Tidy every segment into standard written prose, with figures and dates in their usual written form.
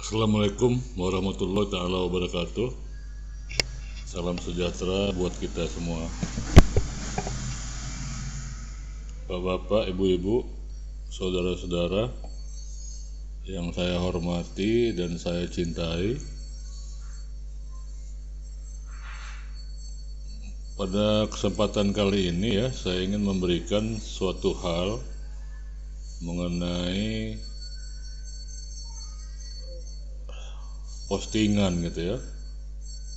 Assalamualaikum warahmatullahi taala wabarakatuh. Salam sejahtera buat kita semua. Bapak-bapak, ibu-ibu, saudara-saudara yang saya hormati dan saya cintai, pada kesempatan kali ini saya ingin memberikan suatu hal mengenai postingan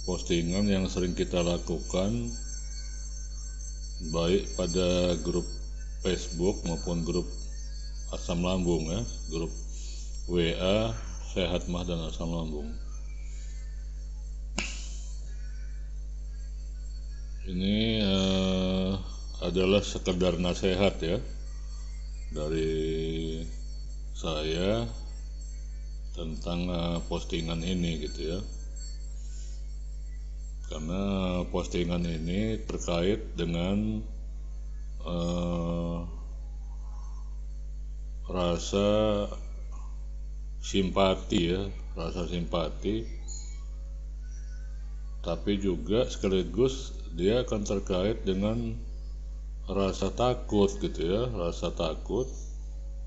postingan yang sering kita lakukan baik pada grup Facebook maupun grup asam lambung grup WA sehat mah dan asam lambung. Ini adalah sekedar nasihat dari saya tentang postingan ini karena postingan ini terkait dengan rasa simpati tapi juga sekaligus dia akan terkait dengan rasa takut rasa takut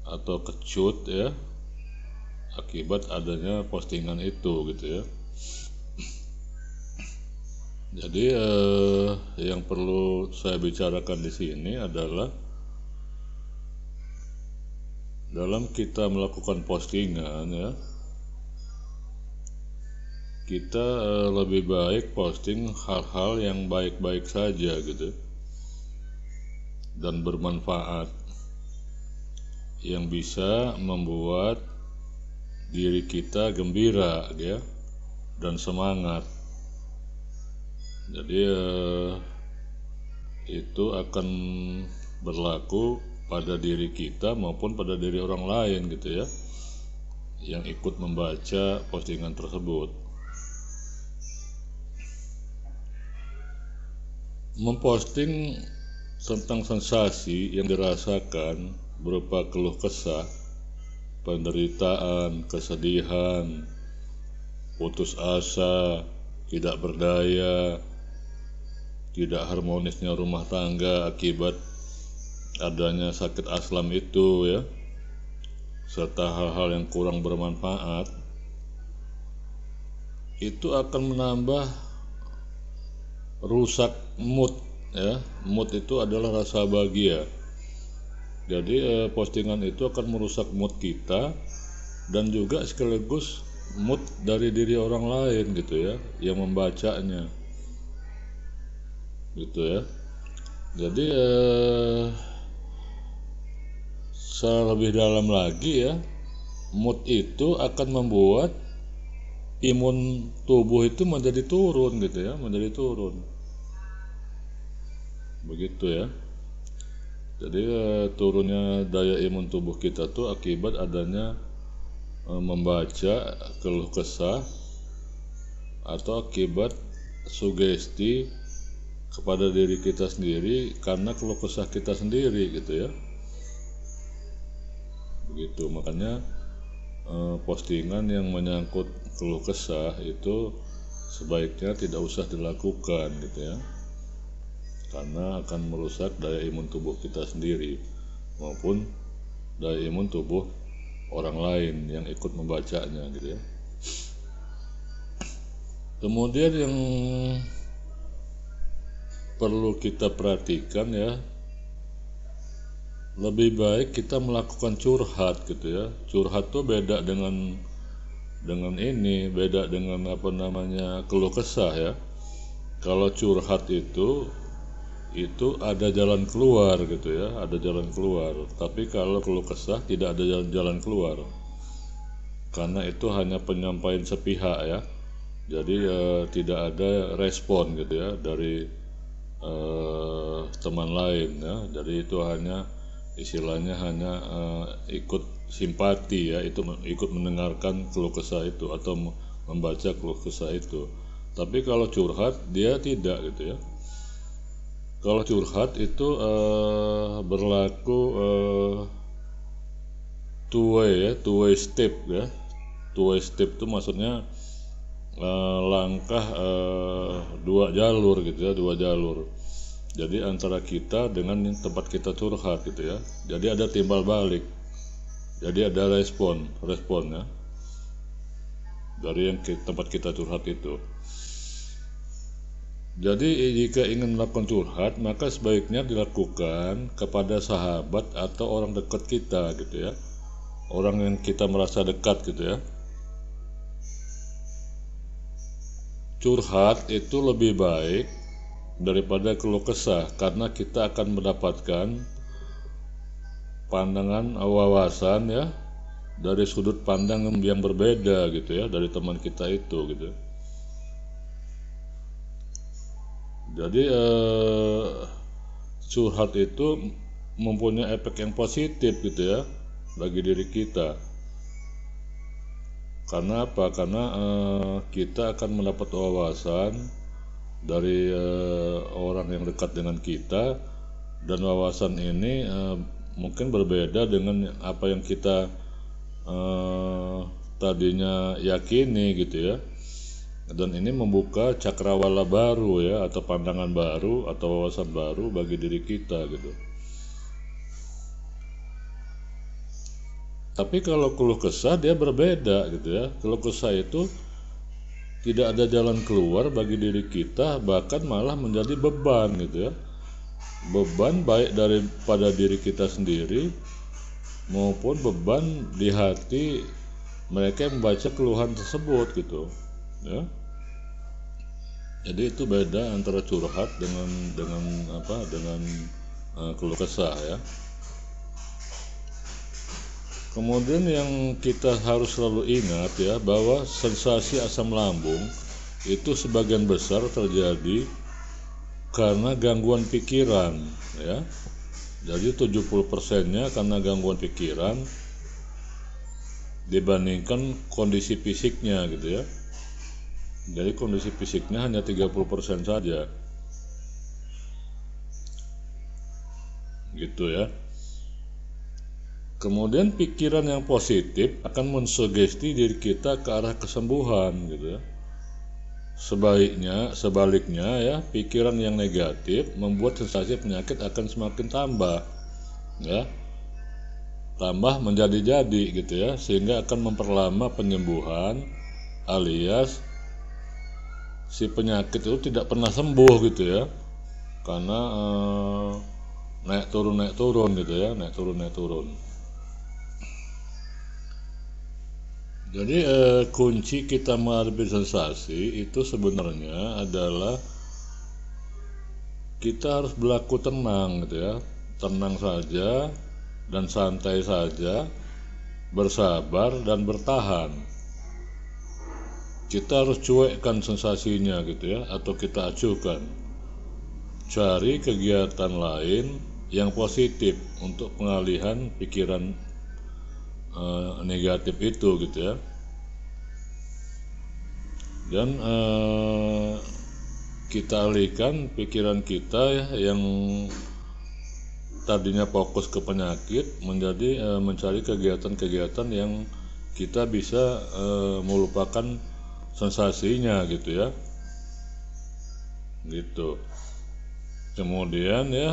atau kecut akibat adanya postingan itu Jadi yang perlu saya bicarakan di sini adalah dalam kita melakukan postingan kita lebih baik posting hal-hal yang baik-baik saja dan bermanfaat yang bisa membuat diri kita gembira dan semangat. Jadi itu akan berlaku pada diri kita maupun pada diri orang lain yang ikut membaca postingan tersebut. Memposting tentang sensasi yang dirasakan berupa keluh kesah, penderitaan, kesedihan, putus asa, tidak berdaya, tidak harmonisnya rumah tangga akibat adanya sakit aslam itu serta hal-hal yang kurang bermanfaat, itu akan menambah rusak mood mood itu adalah rasa bahagia. Jadi postingan itu akan merusak mood kita dan juga sekaligus mood dari diri orang lain yang membacanya Jadi secara lebih dalam lagi mood itu akan membuat imun tubuh itu menjadi turun menjadi turun begitu Jadi turunnya daya imun tubuh kita tuh akibat adanya membaca keluh kesah atau akibat sugesti kepada diri kita sendiri karena keluh kesah kita sendiri begitu. Makanya postingan yang menyangkut keluh kesah itu sebaiknya tidak usah dilakukan karena akan merusak daya imun tubuh kita sendiri maupun daya imun tubuh orang lain yang ikut membacanya Kemudian yang perlu kita perhatikan lebih baik kita melakukan curhat Curhat tuh beda dengan beda dengan keluh kesah Kalau curhat itu ada jalan keluar ada jalan keluar. Tapi kalau keluh kesah tidak ada jalan keluar karena itu hanya penyampaian sepihak Jadi tidak ada respon dari teman lain Jadi itu hanya istilahnya hanya ikut simpati itu ikut mendengarkan keluh kesah itu atau membaca keluh kesah itu. Tapi kalau curhat dia tidak Kalau curhat itu berlaku two way step two way step itu maksudnya langkah dua jalur gitu ya, dua jalur. Jadi antara kita dengan tempat kita curhat gitu ya. Jadi ada timbal balik. Jadi ada responnya dari yang tempat kita curhat itu. Jadi jika ingin melakukan curhat, maka sebaiknya dilakukan kepada sahabat atau orang dekat kita gitu ya. Orang yang kita merasa dekat gitu ya. Curhat itu lebih baik daripada keluh kesah, karena kita akan mendapatkan pandangan wawasan ya dari sudut pandang yang berbeda gitu ya dari teman kita itu gitu. Jadi curhat itu mempunyai efek yang positif gitu ya bagi diri kita. Karena apa? Karena kita akan mendapat wawasan dari orang yang dekat dengan kita, dan wawasan ini mungkin berbeda dengan apa yang kita tadinya yakini gitu ya. Dan ini membuka cakrawala baru ya, atau pandangan baru atau wawasan baru bagi diri kita gitu. Tapi kalau keluh kesah dia berbeda gitu ya. Keluh kesah itu tidak ada jalan keluar bagi diri kita, bahkan malah menjadi beban gitu ya. Beban baik daripada diri kita sendiri maupun beban di hati mereka yang membaca keluhan tersebut gitu ya. Jadi itu beda antara curhat dengan keluh kesah ya. Kemudian yang kita harus selalu ingat ya, bahwa sensasi asam lambung itu sebagian besar terjadi karena gangguan pikiran ya. Jadi 70%-nya karena gangguan pikiran dibandingkan kondisi fisiknya gitu ya. Jadi kondisi fisiknya hanya 30% saja gitu ya. Kemudian pikiran yang positif akan mensugesti diri kita ke arah kesembuhan gitu ya. Sebaliknya ya, pikiran yang negatif membuat sensasi penyakit akan semakin tambah ya. Tambah menjadi-jadi gitu ya, sehingga akan memperlama penyembuhan, alias si penyakit itu tidak pernah sembuh gitu ya. Karena naik turun gitu ya, naik turun. Jadi kunci kita menghadapi sensasi itu sebenarnya adalah kita harus berlaku tenang gitu ya, tenang saja dan santai saja, bersabar dan bertahan. Kita harus cuekkan sensasinya gitu ya, atau kita acuhkan. Cari kegiatan lain yang positif untuk pengalihan pikiran negatif itu gitu ya. Dan kita alihkan pikiran kita ya, yang tadinya fokus ke penyakit menjadi mencari kegiatan-kegiatan yang kita bisa melupakan sensasinya gitu ya. Gitu. Kemudian ya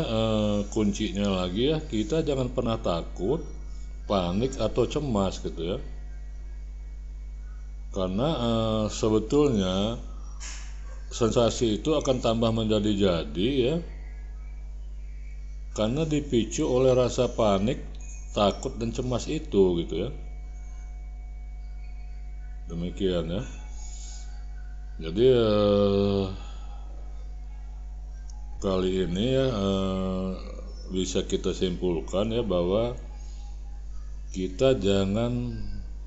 kuncinya lagi ya, kita jangan pernah takut, panik atau cemas gitu ya. Karena sebetulnya sensasi itu akan tambah menjadi-jadi ya, karena dipicu oleh rasa panik, takut dan cemas itu gitu ya. Demikian ya. Jadi kali ini ya bisa kita simpulkan ya, bahwa kita jangan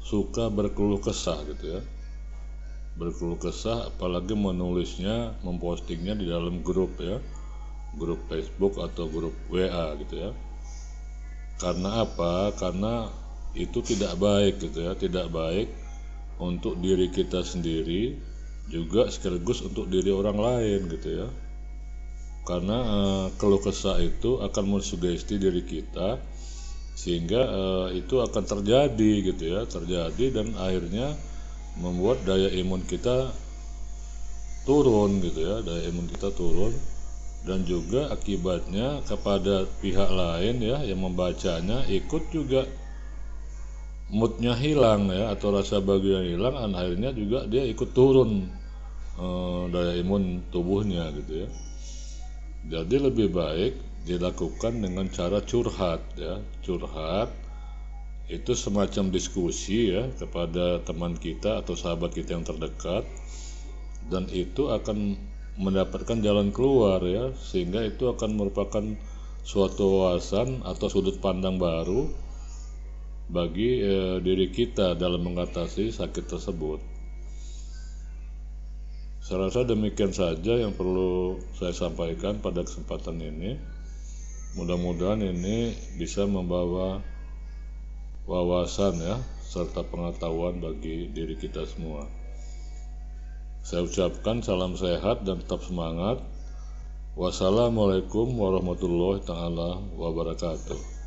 suka berkeluh kesah gitu ya. Berkeluh kesah, apalagi menulisnya, mempostingnya di dalam grup ya, grup Facebook atau grup WA gitu ya. Karena apa? Karena itu tidak baik gitu ya, tidak baik untuk diri kita sendiri, juga sekaligus untuk diri orang lain gitu ya. Karena keluh kesah itu akan mensugesti diri kita sehingga itu akan terjadi gitu ya, terjadi dan akhirnya membuat daya imun kita turun gitu ya, daya imun kita turun, dan juga akibatnya kepada pihak lain ya yang membacanya ikut juga moodnya hilang ya, atau rasa bahagia hilang, dan akhirnya juga dia ikut turun daya imun tubuhnya gitu ya. Jadi lebih baik dilakukan dengan cara curhat ya. Curhat itu semacam diskusi ya kepada teman kita atau sahabat kita yang terdekat, dan itu akan mendapatkan jalan keluar ya, sehingga itu akan merupakan suatu wawasan atau sudut pandang baru bagi diri kita dalam mengatasi sakit tersebut. Saya rasa demikian saja yang perlu saya sampaikan pada kesempatan ini. Mudah-mudahan ini bisa membawa wawasan ya, serta pengetahuan bagi diri kita semua. Saya ucapkan salam sehat dan tetap semangat. Wassalamualaikum warahmatullahi taala wabarakatuh.